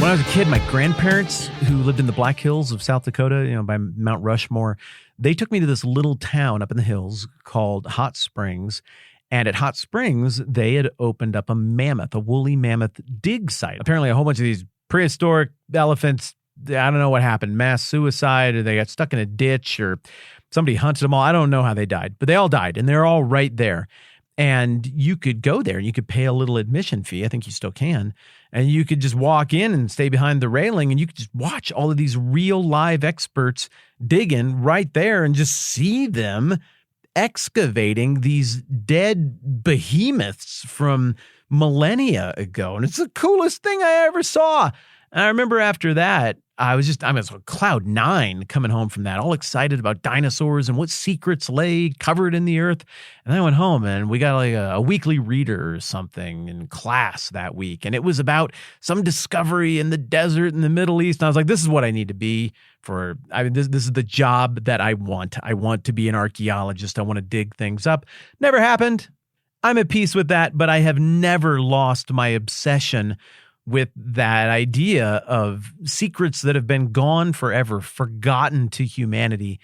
When I was a kid, my grandparents, who lived in the Black Hills of South Dakota, by Mount Rushmore, they took me to this little town up in the hills called Hot Springs. And at Hot Springs, they had opened up a woolly mammoth dig site. Apparently, a whole bunch of these prehistoric elephants, I don't know what happened, mass suicide, or they got stuck in a ditch, or somebody hunted them all. I don't know how they died, but they all died, and they're all right there. And you could go there and you could pay a little admission fee. I think you still can. And you could just walk in and stay behind the railing and you could just watch all of these real live experts digging right there and just see them excavating these dead behemoths from millennia ago. And it's the coolest thing I ever saw. And I remember after that, I was on cloud nine coming home from that, all excited about dinosaurs and what secrets lay covered in the earth. And then I went home and we got like a weekly reader or something in class that week. And it was about some discovery in the desert in the Middle East. And I was like, this is what I need to be this is the job that I want. I want to be an archaeologist. I want to dig things up. Never happened. I'm at peace with that, but I have never lost my obsession with that idea of secrets that have been gone forever, forgotten to humanity,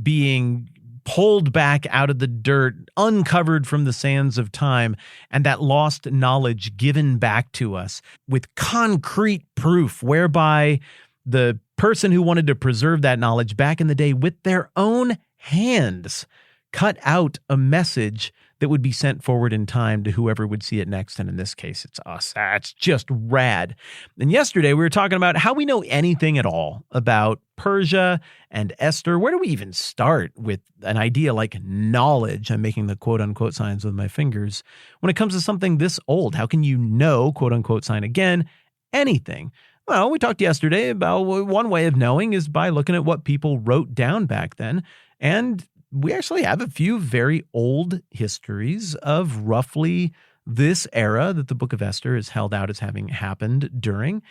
being pulled back out of the dirt, uncovered from the sands of time, and that lost knowledge given back to us with concrete proof, whereby the person who wanted to preserve that knowledge back in the day with their own hands cut out a message that would be sent forward in time to whoever would see it next. And in this case, it's us. That's just rad. And yesterday we were talking about how we know anything at all about Persia and Esther. Where do we even start with an idea like knowledge? I'm making the quote unquote signs with my fingers. When it comes to something this old, how can you know, quote unquote sign again, anything? Well, we talked yesterday about one way of knowing is by looking at what people wrote down back then. And we actually have a few very old histories of roughly this era that the book of Esther is held out as having happened during.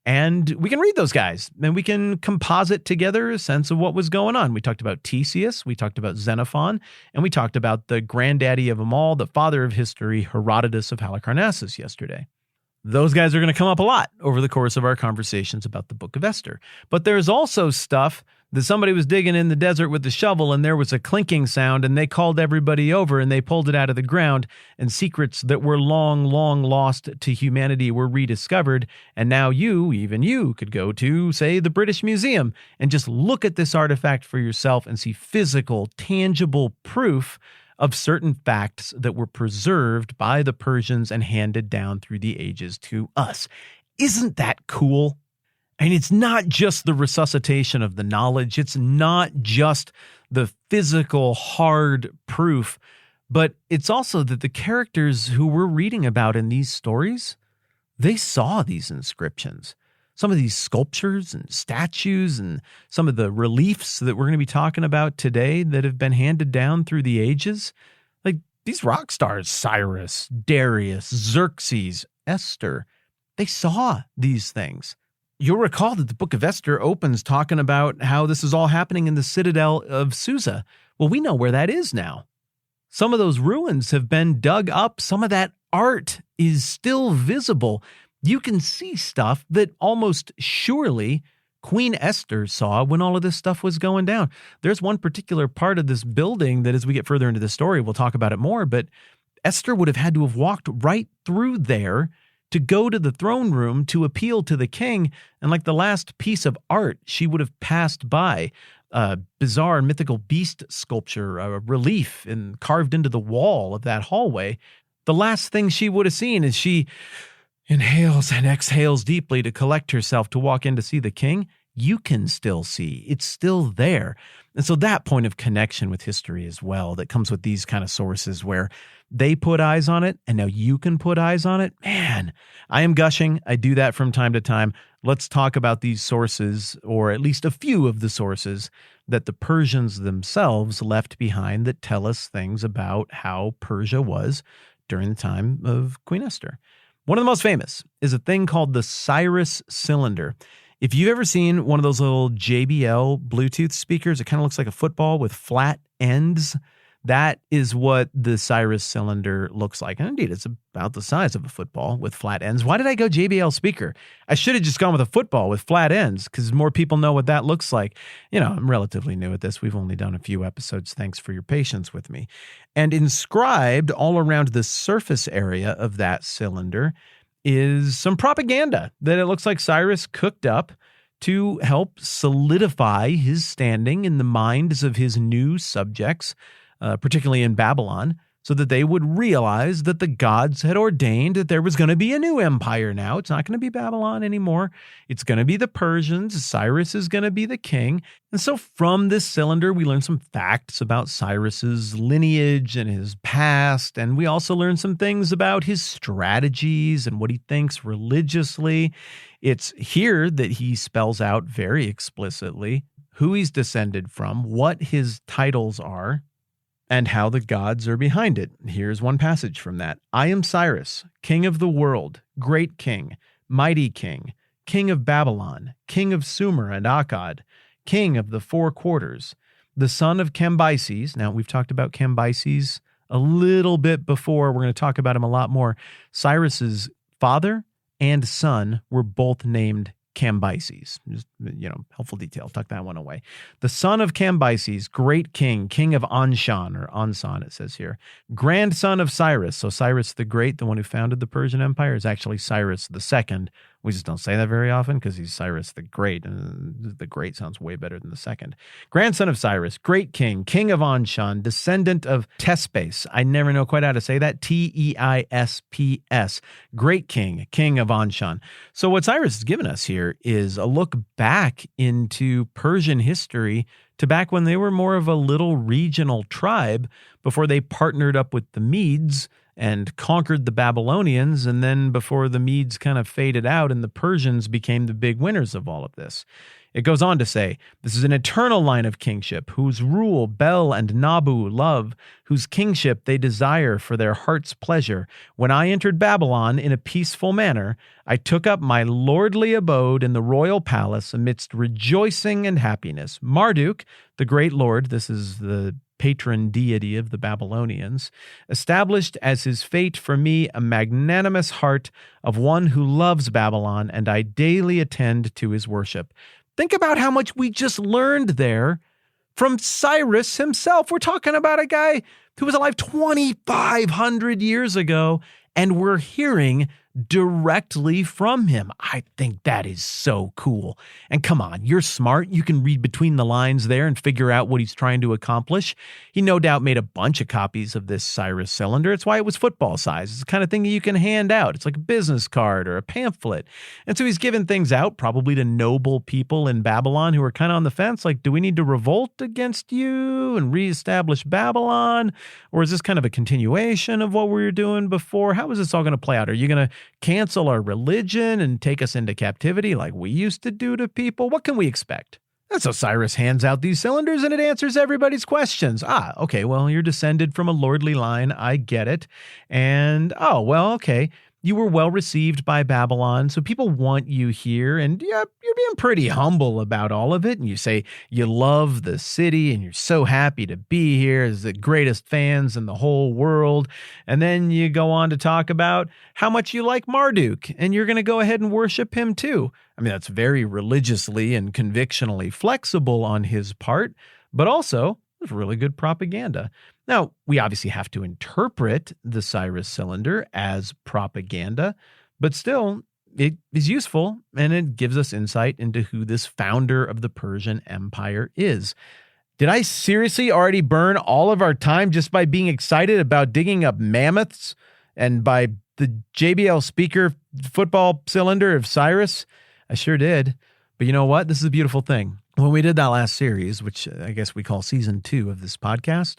And we can read those guys and we can composite together a sense of what was going on. We talked about Theseus, we talked about Xenophon, and we talked about the granddaddy of them all, the father of history, Herodotus of Halicarnassus yesterday. Those guys are going to come up a lot over the course of our conversations about the book of Esther. But there's also stuff that somebody was digging in the desert with the shovel and there was a clinking sound and they called everybody over and they pulled it out of the ground, and secrets that were long, long lost to humanity were rediscovered. And now even you could go to, say, the British Museum and just look at this artifact for yourself and see physical, tangible proof of certain facts that were preserved by the Persians and handed down through the ages to us. Isn't that cool? I mean, it's not just the resuscitation of the knowledge. It's not just the physical, hard proof, but it's also that the characters who we're reading about in these stories, they saw these inscriptions. Some of these sculptures and statues and some of the reliefs that we're going to be talking about today that have been handed down through the ages, like these rock stars, Cyrus, Darius, Xerxes, Esther, they saw these things. You'll recall that the book of Esther opens talking about how this is all happening in the citadel of Susa. Well, we know where that is now. Some of those ruins have been dug up. Some of that art is still visible. You can see stuff that almost surely Queen Esther saw when all of this stuff was going down. There's one particular part of this building that as we get further into the story, we'll talk about it more, but Esther would have had to have walked right through there to go to the throne room to appeal to the king. And like the last piece of art, she would have passed by a bizarre mythical beast sculpture, a relief carved into the wall of that hallway. The last thing she would have seen is she inhales and exhales deeply to collect herself to walk in to see the king. You can still see. It's still there. And so that point of connection with history as well that comes with these kind of sources where they put eyes on it and now you can put eyes on it. Man, I am gushing. I do that from time to time. Let's talk about these sources, or at least a few of the sources that the Persians themselves left behind that tell us things about how Persia was during the time of Queen Esther. One of the most famous is a thing called the Cyrus cylinder. If you've ever seen one of those little JBL Bluetooth speakers, it kind of looks like a football with flat ends. That is what the Cyrus cylinder looks like. And indeed, it's about the size of a football with flat ends. Why did I go JBL speaker? I should have just gone with a football with flat ends because more people know what that looks like. I'm relatively new at this. We've only done a few episodes. Thanks for your patience with me. And inscribed all around the surface area of that cylinder is some propaganda that it looks like Cyrus cooked up to help solidify his standing in the minds of his new subjects, particularly in Babylon, so that they would realize that the gods had ordained that there was going to be a new empire now. It's not going to be Babylon anymore. It's going to be the Persians. Cyrus is going to be the king. And so from this cylinder, we learn some facts about Cyrus's lineage and his past. And we also learn some things about his strategies and what he thinks religiously. It's here that he spells out very explicitly who he's descended from, what his titles are, and how the gods are behind it. Here's one passage from that. I am Cyrus, king of the world, great king, mighty king, king of Babylon, king of Sumer and Akkad, king of the four quarters, the son of Cambyses. Now, we've talked about Cambyses a little bit before. We're going to talk about him a lot more. Cyrus's father and son were both named Cambyses. Just, helpful detail. Tuck that one away. The son of Cambyses, great king, king of Anshan, or Ansan, it says here. Grandson of Cyrus. So Cyrus the Great, the one who founded the Persian Empire, is actually Cyrus the Second. We just don't say that very often because he's Cyrus the Great. And the Great sounds way better than the Second. Grandson of Cyrus, great king, king of Anshan, descendant of Tespes. I never know quite how to say that. Teisps. Great king, king of Anshan. So what Cyrus has given us here is a look back into Persian history to back when they were more of a little regional tribe before they partnered up with the Medes and conquered the Babylonians, and then before the Medes kind of faded out and the Persians became the big winners of all of this. It goes on to say, this is an eternal line of kingship, whose rule Bel and Nabu love, whose kingship they desire for their heart's pleasure. When I entered Babylon in a peaceful manner, I took up my lordly abode in the royal palace amidst rejoicing and happiness. Marduk, the great lord, this is the patron deity of the Babylonians, established as his fate for me a magnanimous heart of one who loves Babylon, and I daily attend to his worship. Think about how much we just learned there from Cyrus himself. We're talking about a guy who was alive 2,500 years ago, and we're hearing directly from him. I think that is so cool. And come on, you're smart. You can read between the lines there and figure out what he's trying to accomplish. He no doubt made a bunch of copies of this Cyrus cylinder. It's why it was football size. It's the kind of thing that you can hand out. It's like a business card or a pamphlet. And so he's given things out probably to noble people in Babylon who are kind of on the fence. Like, do we need to revolt against you and reestablish Babylon? Or is this kind of a continuation of what we were doing before? How is this all going to play out? Are you going to cancel our religion and take us into captivity like we used to do to people? What can we expect? And so Cyrus hands out these cylinders and it answers everybody's questions. Okay, well, you're descended from a lordly line. I get it. And, okay. You were well received by Babylon, so people want you here, and yeah, you're being pretty humble about all of it, and you say you love the city, and you're so happy to be here as the greatest fans in the whole world, and then you go on to talk about how much you like Marduk, and you're going to go ahead and worship him too. I mean, that's very religiously and convictionally flexible on his part, but also it's really good propaganda. Now, we obviously have to interpret the Cyrus cylinder as propaganda, but still, it is useful, and it gives us insight into who this founder of the Persian Empire is. Did I seriously already burn all of our time just by being excited about digging up mammoths and by the JBL speaker football cylinder of Cyrus? I sure did. But you know what? This is a beautiful thing. When we did that last series, which I guess we call season 2 of this podcast,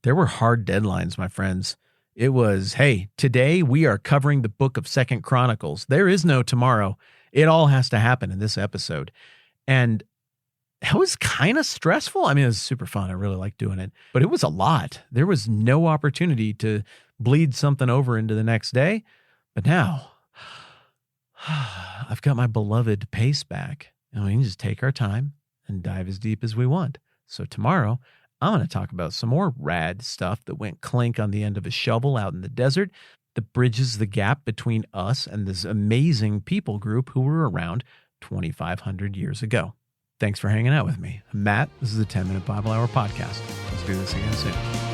there were hard deadlines, my friends. It was, hey, today we are covering the book of 2nd Chronicles. There is no tomorrow. It all has to happen in this episode. And it was kind of stressful. I mean, it was super fun. I really liked doing it. But it was a lot. There was no opportunity to bleed something over into the next day. But now, I've got my beloved pace back. And we can just take our time and dive as deep as we want. So tomorrow, I'm going to talk about some more rad stuff that went clink on the end of a shovel out in the desert that bridges the gap between us and this amazing people group who were around 2,500 years ago. Thanks for hanging out with me. I'm Matt. This is the 10 Minute Bible Hour podcast. Let's do this again soon.